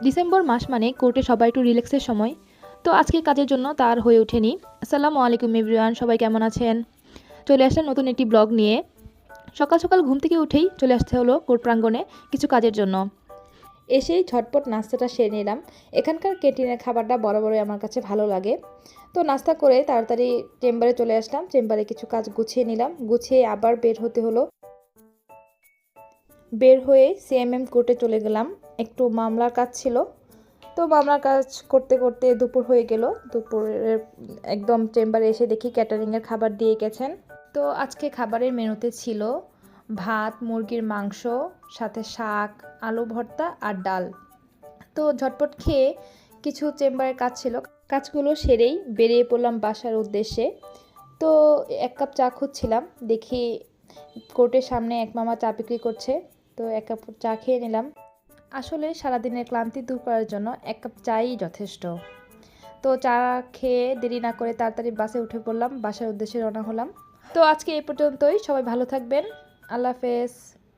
December মাস মানে কোর্টে সবাই একটু রিল্যাক্সের সময়। তো আজকে কাজের জন্য তার হয়ে ওঠেনি। আসসালামু আলাইকুম এভরিওয়ান, সবাই কেমন আছেন? চলে আসলাম নতুন একটি ব্লগ নিয়ে। সকাল সকাল ঘুম থেকে উঠেই চলে আসতে হলো কোর্ট প্রাঙ্গণে কিছু কাজের জন্য। এসেই ঝটপট নাস্তাটা সেরে নিলাম। এখানকার ক্যান্টিনের খাবারটা বরাবরই আমার কাছে ভালো লাগে। তো নাস্তা করে তাড়াতাড়ি চেম্বারে চলে আসলাম। চেম্বারে কিছু কাজ গুছিয়ে নিলাম, গুছিয়ে আবার বের হতে হলো। বের হয়ে সিএমএম কোর্টে চলে গেলাম, একটু মামলার কাজ ছিল। তো মামলার কাজ করতে করতে দুপুর হয়ে গেল। দুপুরের একদম চেম্বারে এসে দেখি ক্যাটারিংয়ের খাবার দিয়ে গেছেন। তো আজকে খাবারের মেনুতে ছিল ভাত, মুরগির মাংস, সাথে শাক, আলু ভর্তা আর ডাল। তো ঝটপট খেয়ে কিছু চেম্বারের কাজ ছিল, কাজগুলো সেরেই বেরিয়ে পড়লাম বাসার উদ্দেশ্যে। তো এক কাপ চা খুঁজছিলাম, দেখি কোর্টের সামনে এক মামা চা বিক্রি করছে। তো এক কাপ চা খেয়ে নিলাম। আসলে সারাদিনের ক্লান্তি দূর করার জন্য এক কাপ চাই যথেষ্ট। তো চা খেয়ে দেরি না করে তাড়াতাড়ি বাসে উঠে পড়লাম, বাসার উদ্দেশ্যে রওনা হলাম। তো আজকে এই পর্যন্তই, সবাই ভালো থাকবেন। আল্লাহ হাফেজ।